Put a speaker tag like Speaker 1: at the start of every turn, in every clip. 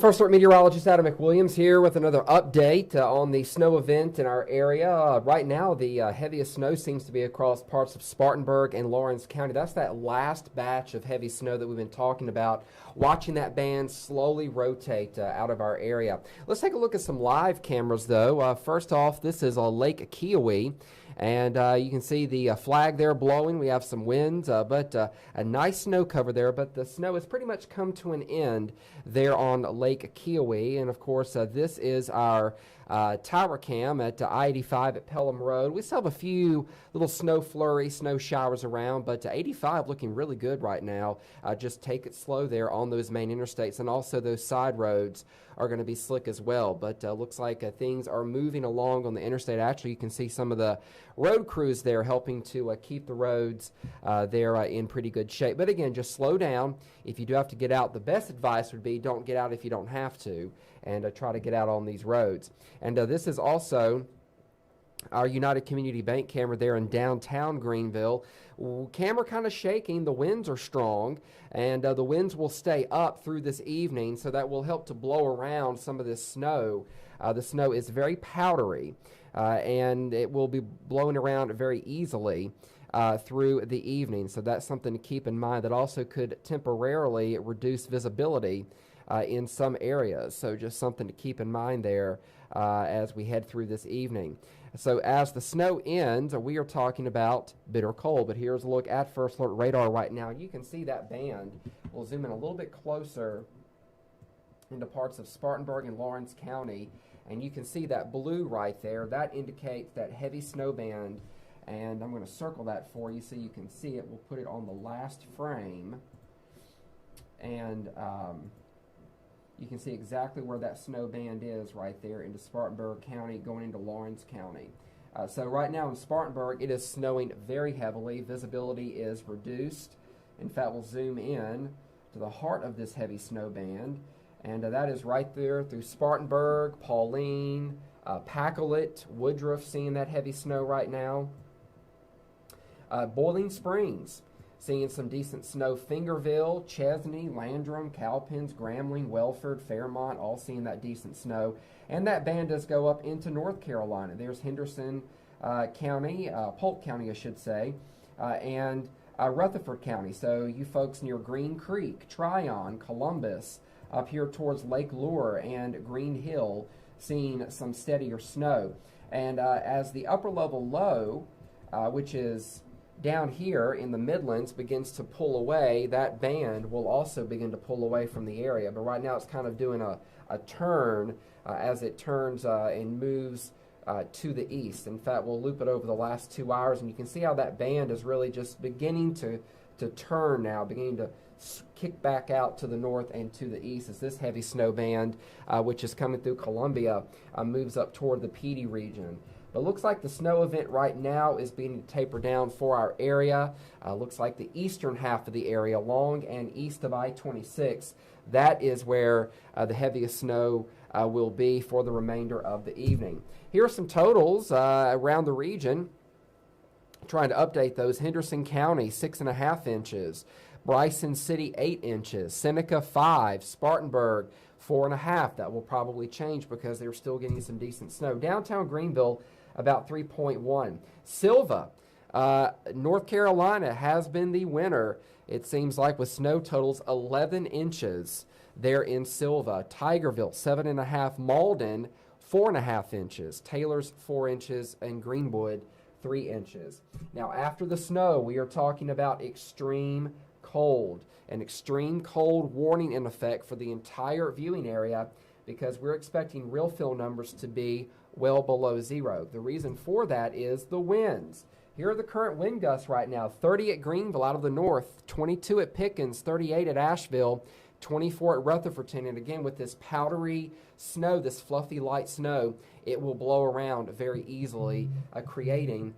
Speaker 1: First Alert Meteorologist Adam McWilliams here with another update on the snow event in our area. Right now, the heaviest snow seems to be across parts of Spartanburg and Lawrence County. That's that last batch of heavy snow that we've been talking about, watching that band slowly rotate out of our area. Let's take a look at some live cameras, though. First off, this is Lake Kiowee. And you can see the flag there blowing. We have some winds, but a nice snow cover there. But the snow has pretty much come to an end there on Lake Kiowee. And, of course, this is our tower cam at I-85 at Pelham Road. We still have a few little snow flurries, snow showers around, but 85 looking really good right now. Just take it slow there on those main interstates, and also those side roads are going to be slick as well. But looks like things are moving along on the interstate. Actually, you can see some of the road crews there helping to keep the roads there in pretty good shape. But again, just slow down. If you do have to get out, the best advice would be don't get out if you don't have to, and try to get out on these roads. And this is also our United Community Bank camera there in downtown Greenville. Camera kind of shaking. The winds are strong, and the winds will stay up through this evening, so that will help to blow around some of this snow. The snow is very powdery, and it will be blowing around very easily through the evening. So that's something to keep in mind. That also could temporarily reduce visibility in some areas. So just something to keep in mind there as we head through this evening. So as the snow ends, we are talking about bitter cold. But here's a look at First Alert radar right now. You can see that band. We'll zoom in a little bit closer into parts of Spartanburg and Lawrence County, and you can see that blue right there. That indicates that heavy snow band, and I'm going to circle that for you so you can see it. We'll put it on the last frame, and you can see exactly where that snow band is right there into Spartanburg County going into Lawrence County. So right now in Spartanburg, it is snowing very heavily. Visibility is reduced. In fact, we'll zoom in to the heart of this heavy snow band, and that is right there through Spartanburg, Pauline, Pacolet, Woodruff, seeing that heavy snow right now. Boiling Springs, seeing some decent snow. Fingerville, Chesney, Landrum, Cowpens, Grambling, Welford, Fairmont, all seeing that decent snow. And that band does go up into North Carolina. There's Henderson County, Polk County, I should say, and Rutherford County. So you folks near Green Creek, Tryon, Columbus, up here towards Lake Lure and Green Hill, seeing some steadier snow. And as the upper level low, which is down here in the Midlands, begins to pull away, that band will also begin to pull away from the area. But right now it's kind of doing a turn as it turns and moves to the east. In fact, we'll loop it over the last 2 hours, and you can see how that band is really just beginning to turn now, beginning to kick back out to the north and to the east as this heavy snow band, which is coming through Columbia, moves up toward the Petey region. But looks like the snow event right now is beginning to taper down for our area. Looks like the eastern half of the area, along and east of I-26, that is where the heaviest snow will be for the remainder of the evening. Here are some totals around the region. Trying to update those. Henderson County, 6.5 inches. Bryson City, 8 inches. Seneca, 5. Spartanburg, 4.5. That will probably change because they're still getting some decent snow. Downtown Greenville, about 3.1. Silva, North Carolina, has been the winner, it seems like, with snow totals 11 inches there in Silva. Tigerville, 7.5. Malden, 4.5 inches. Taylor's, 4 inches. And Greenwood, 3 inches. Now, after the snow, we are talking about extreme cold. An extreme cold warning in effect for the entire viewing area because we're expecting real feel numbers to be well below zero. The reason for that is the winds. Here are the current wind gusts right now. 30 at Greenville out of the north, 22 at Pickens, 38 at Asheville, 24 at Rutherfordton. And again, with this powdery snow, this fluffy light snow, it will blow around very easily, creating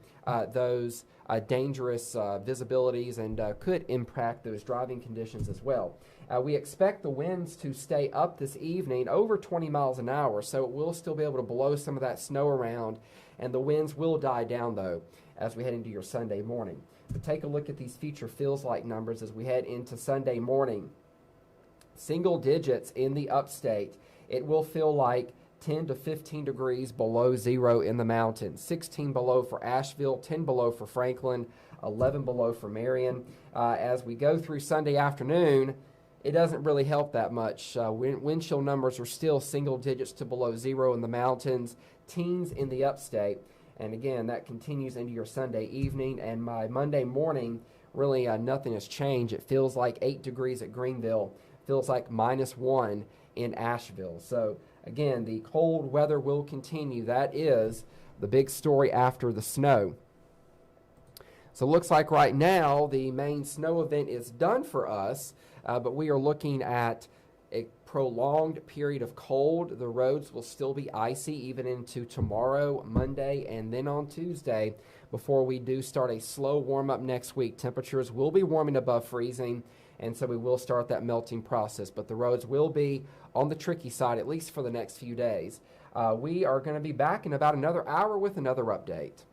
Speaker 1: those dangerous visibilities and could impact those driving conditions as well. We expect the winds to stay up this evening over 20 miles an hour, so it will still be able to blow some of that snow around, and the winds will die down, though, as we head into your Sunday morning. But take a look at these future feels like numbers as we head into Sunday morning. single digits in the upstate. It will feel like 10 to 15 degrees below zero in the mountains. 16 below for Asheville, 10 below for Franklin, 11 below for Marion. As we go through Sunday afternoon, it doesn't really help that much. Wind chill numbers are still single digits to below zero in the mountains, teens in the upstate. And again, that continues into your Sunday evening. And by Monday morning, really nothing has changed. It feels like 8 degrees at Greenville, feels like -1 in Asheville. So again, the cold weather will continue. That is the big story after the snow. So it looks like right now the main snow event is done for us, but we are looking at a prolonged period of cold. The roads will still be icy even into tomorrow, Monday, and then on Tuesday before we do start a slow warm-up next week. Temperatures will be warming above freezing, and so we will start that melting process. But the roads will be on the tricky side, at least for the next few days. We are going to be back in about another hour with another update.